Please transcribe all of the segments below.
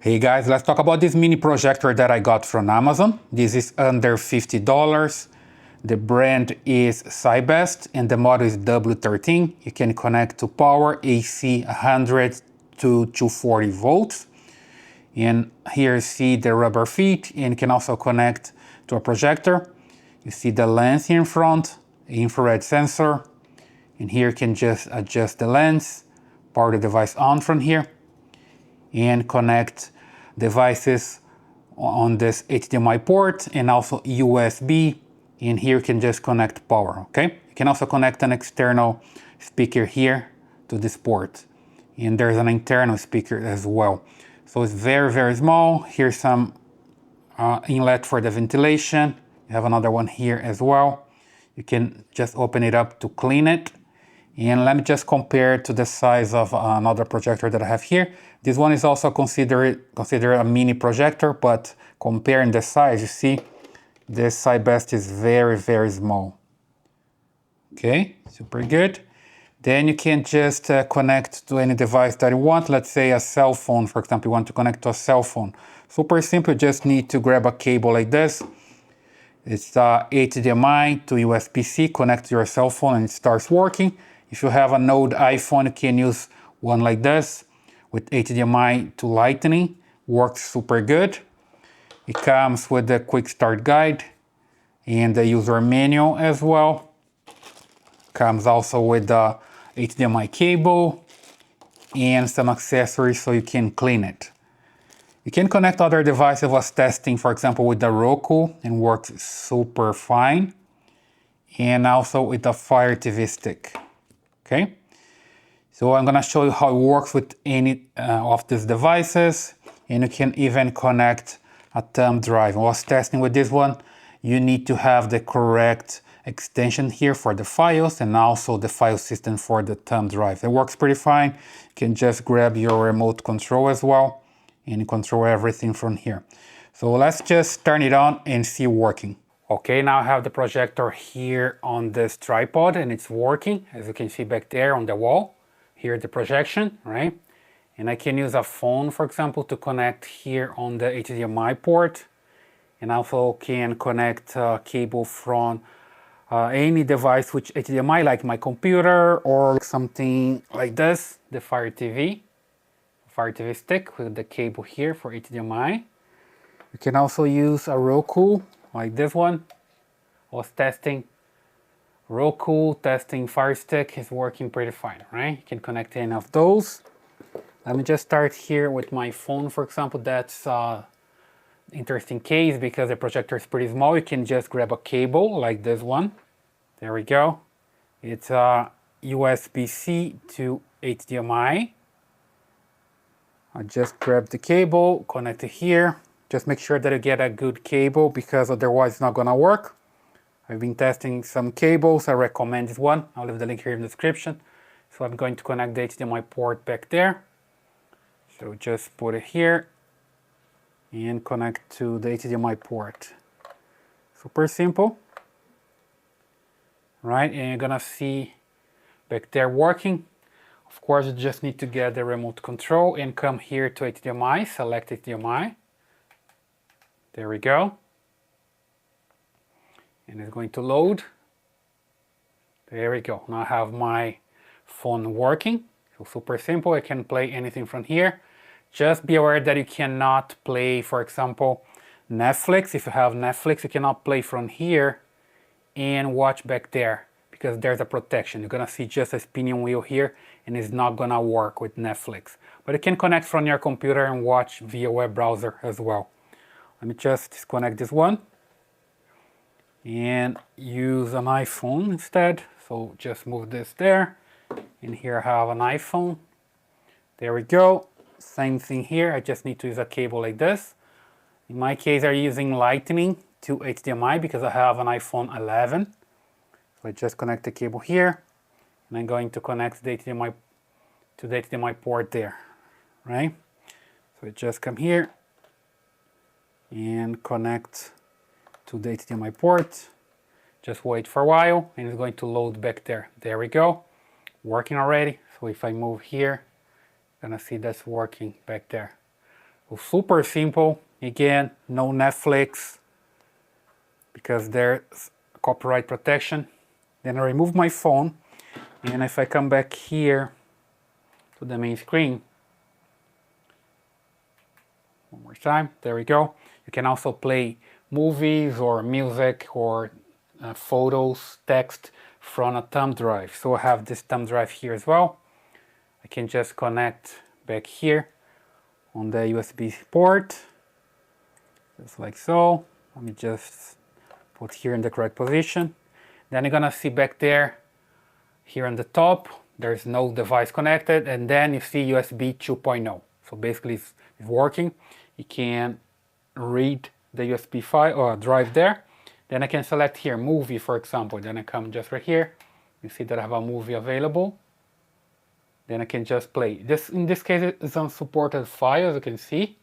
Hey guys, let's talk about this mini projector that I got from Amazon. This is under $50. The brand is Cibest and the model is W13. You can connect to power AC 100 to 240 volts. And here you see the rubber feet, and you can also connect to a projector. You see the lens here in front, infrared sensor. And here you can just adjust the lens, power the device on from here, and connect devices on this HDMI port and also USB. And here you can just connect power, okay? You can also connect an external speaker here to this port. And there's an internal speaker as well. So it's very, very small. Here's some inlet for the ventilation. You have another one here as well. You can just open it up to clean it. And let me just compare to the size of another projector that I have here. This one is also considered a mini projector, but comparing the size, you see, this Cibest is very, very small. Okay, super good. Then you can just connect to any device that you want. Let's say a cell phone, for example, you want to connect to a cell phone. Super simple, you just need to grab a cable like this. It's HDMI to USB-C, connect to your cell phone and it starts working. If you have an old iPhone, you can use one like this with HDMI to Lightning. Works super good. It comes with the quick start guide and the user manual as well. Comes also with the HDMI cable and some accessories so you can clean it. You can connect other devices. I was testing, for example, with the Roku and works super fine. And also with the Fire TV stick. Okay, so I'm gonna show you how it works with any of these devices, and you can even connect a thumb drive. I was testing with this one. You need to have the correct extension here for the files and also the file system for the thumb drive. It works pretty fine. You can just grab your remote control as well and control everything from here. So let's just turn it on and see working. Okay, now I have the projector here on this tripod and it's working, as you can see back there on the wall. Here the projection, right? And I can use a phone, for example, to connect here on the HDMI port. And also can connect a cable from any device with HDMI, like my computer or something like this, the Fire TV stick with the cable here for HDMI. You can also use a Roku, like this one. I was testing Roku, testing Fire Stick, is working pretty fine, right? You can connect any of those. Let me just start here with my phone, for example. That's interesting case because the projector is pretty small. You can just grab a cable like this one. There we go. It's USB-C to HDMI. I just grab the cable, connect it here. Just make sure that you get a good cable because otherwise it's not gonna work. I've been testing some cables. I recommend this one. I'll leave the link here in the description. So I'm going to connect the HDMI port back there. So just put it here and connect to the HDMI port. Super simple. Right, and you're gonna see back there working. Of course, you just need to get the remote control and come here to HDMI, select HDMI. There we go. And it's going to load. There we go. Now I have my phone working. So super simple. I can play anything from here. Just be aware that you cannot play, for example, Netflix. If you have Netflix, you cannot play from here and watch back there because there's a protection. You're gonna see just a spinning wheel here and it's not gonna work with Netflix. But you can connect from your computer and watch via web browser as well. Let me just disconnect this one and use an iPhone instead. So just move this there. And here I have an iPhone. There we go. Same thing here. I just need to use a cable like this. In my case, I'm using Lightning to HDMI because I have an iPhone 11. So I just connect the cable here. And I'm going to connect the HDMI to the HDMI port there. Right? So I just come here and connect to the HDMI port. Just wait for a while and it's going to load back there. There we go. Working already. So if I move here, you're gonna see that's working back there. So super simple. Again, no Netflix because there's copyright protection. Then I remove my phone, and if I come back here to the main screen, one more time, there we go. You can also play movies or music or photos, text from a thumb drive. So I have this thumb drive here as well. I can just connect back here on the USB port, just like so. Let me just put here in the correct position. Then you're gonna see back there, here on the top, there's no device connected, and then you see USB 2.0. So basically it's working. You can read the USB file or drive there. Then I can select here movie, for example. Then I come just right here. You see that I have a movie available. Then I can just play. This in this case it's unsupported file, as you can see.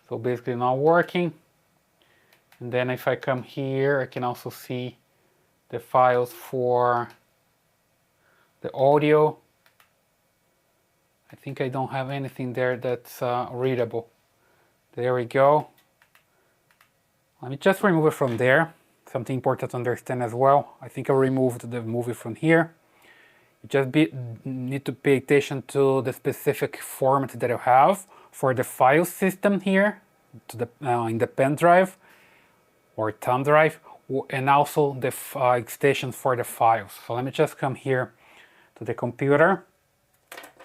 So basically not working. And then if I come here, I can also see the files for the audio. I think I don't have anything there that's readable. There we go. Let me just remove it from there. Something important to understand as well. I think I removed the movie from here. You just need to pay attention to the specific format that you have for the file system here, to the in the pen drive or thumb drive, and also the extensions for the files. So let me just come here to the computer,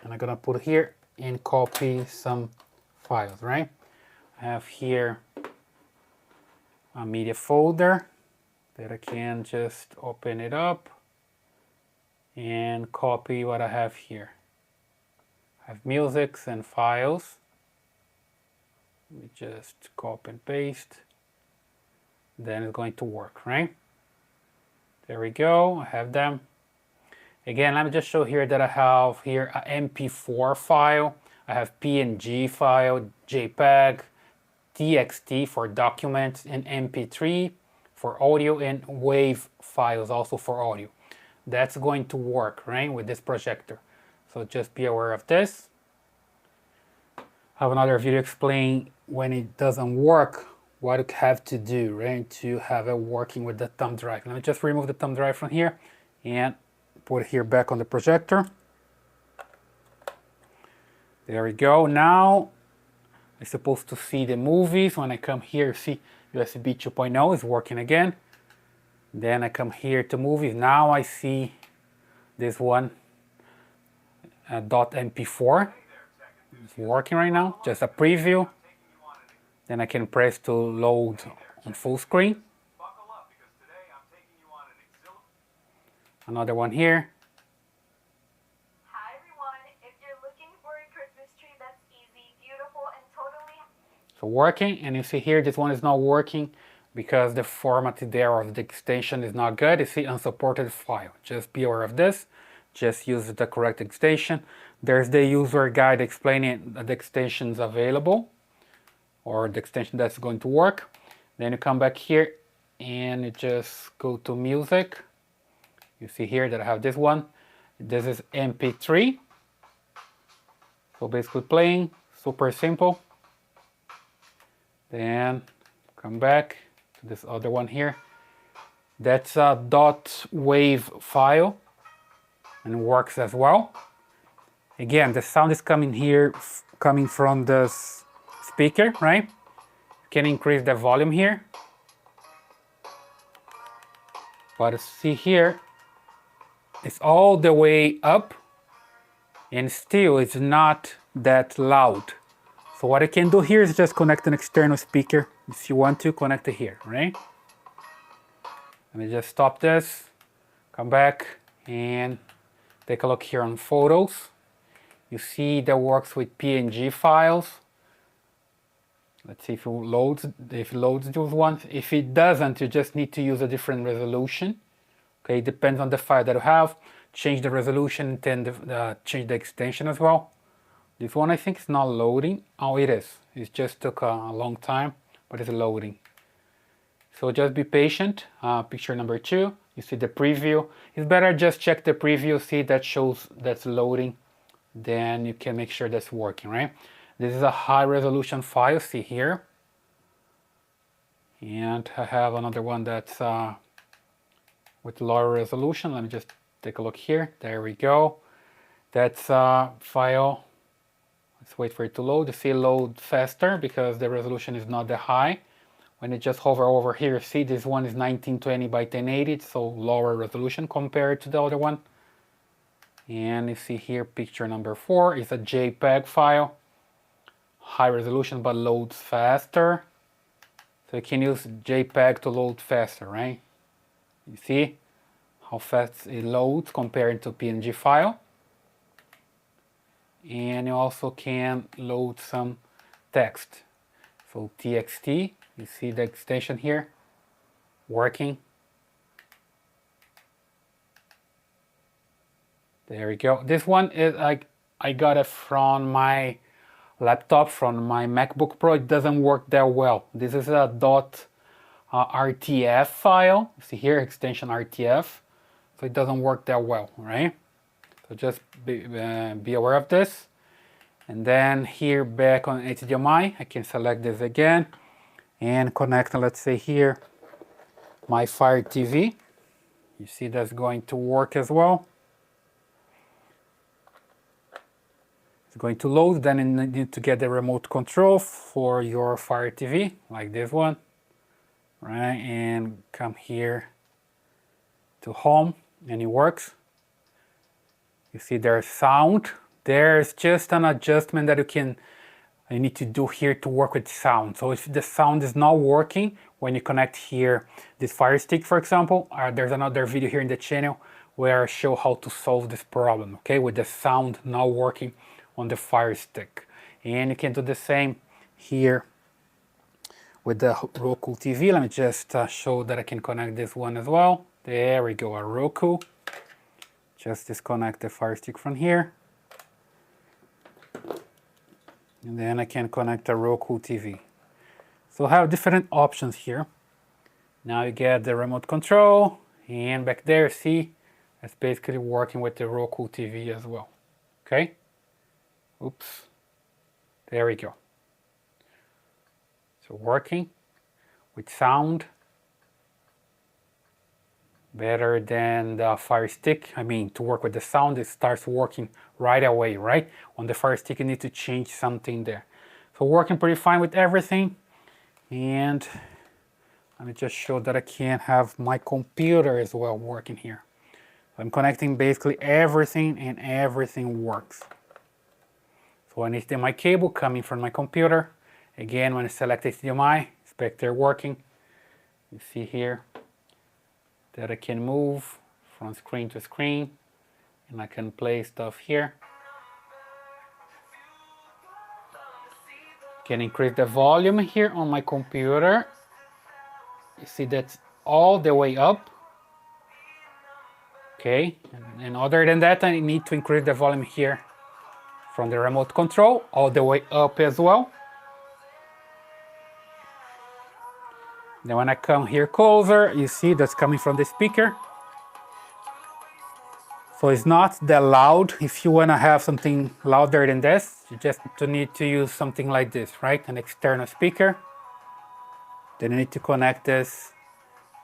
and I'm gonna put here and copy some files, right? I have here a media folder that I can just open it up and copy what I have here. I have musics and files. Let me just copy and paste. Then it's going to work, right? There we go, I have them. Again, let me just show here that I have here an MP4 file. I have PNG file, JPEG, TXT for documents, and MP3 for audio, and WAV files also for audio. That's going to work, right, with this projector. So just be aware of this. I have another video explaining when it doesn't work, what you have to do, right, to have it working with the thumb drive. Let me just remove the thumb drive from here and put it here back on the projector. There we go. Now I'm supposed to see the movies. When I come here, see USB 2.0 is working again. Then I come here to movies. Now I see this one, .mp4. It's working right now, just a preview. Then I can press to load on full screen. Another one here. Hi everyone, if you're looking for a Christmas tree that's easy, beautiful, and totally... So working, and you see here this one is not working because the format there of the extension is not good. You see unsupported file. Just be aware of this. Just use the correct extension. There's the user guide explaining the extensions available or the extension that's going to work. Then you come back here and you just go to music. You see here that I have this one. This is MP3. So basically playing, super simple. Then come back to this other one here. That's a .wav file and works as well. Again, the sound is coming here, coming from the speaker, right? You can increase the volume here. But see here, it's all the way up and still it's not that loud. So what I can do here is just connect an external speaker. If you want to, connect it here, right? Let me just stop this, come back and take a look here on photos. You see that works with PNG files. Let's see if it loads those ones. If it doesn't, you just need to use a different resolution. Okay, it depends on the file that you have. Change the resolution and change the extension as well. This one I think is not loading. Oh, it is. It just took a long time, but it's loading. So just be patient. Picture number 2, you see the preview. It's better just check the preview, see that shows that's loading. Then you can make sure that's working, right? This is a high resolution file, see here. And I have another one that's with lower resolution. Let me just take a look here. There we go. That's a file. Let's wait for it to load. If it load faster because the resolution is not that high. When you just hover over here, see this one is 1920 by 1080, so lower resolution compared to the other one. And you see here picture number 4 is a JPEG file. High resolution but loads faster. So you can use JPEG to load faster, right? You see how fast it loads compared to PNG file. And you also can load some text. So TXT, you see the extension here working. There we go. This one is I got it from my laptop, from my MacBook Pro. It doesn't work that well. This is a .rtf file. You see here extension RTF, so it doesn't work that well, right? So just be aware of this. And then here back on HDMI, I can select this again and connect, let's say here, my Fire TV. You see that's going to work as well. It's going to load, then you need to get the remote control for your Fire TV, like this one, right? And come here to home, and it works. You see there's sound. There's just an adjustment that you need to do here to work with sound. So if the sound is not working when you connect here this Fire Stick, for example, there's another video here in the channel where I show how to solve this problem, okay, with the sound not working on the Fire Stick. And you can do the same here with the Roku TV. Let me just show that I can connect this one as well. There we go, a Roku. Just disconnect the Fire Stick from here. And then I can connect a Roku TV. So I have different options here. Now you get the remote control, and back there, see, it's basically working with the Roku TV as well. Okay? Oops. There we go. So working with sound. Better than the Fire Stick. I mean, to work with the sound, it starts working right away, right? On the Fire Stick, you need to change something there. So working pretty fine with everything. And let me just show that I can have my computer as well working here. So I'm connecting basically everything, and everything works. So an HDMI cable coming from my computer. Again, when I select HDMI, it's back there working. You see here that I can move from screen to screen, and I can play stuff here. Can increase the volume here on my computer. You see that's all the way up. Okay, and other than that, I need to increase the volume here from the remote control all the way up as well. Then when I come here closer, you see that's coming from the speaker. So it's not that loud. If you want to have something louder than this, you just need to use something like this, right? An external speaker. Then you need to connect this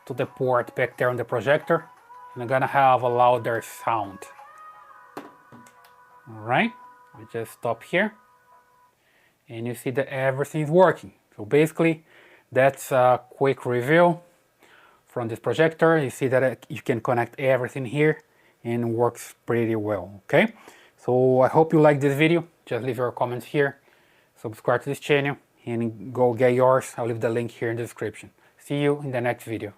to the port back there on the projector. And I'm gonna have a louder sound. All right, we just stop here. And you see that everything's working. So basically, that's a quick review from this projector. You see that you can connect everything here, and it works pretty well, okay? So I hope you like this video. Just leave your comments here, subscribe to this channel, and go get yours. I'll leave the link here in the description. See you in the next video.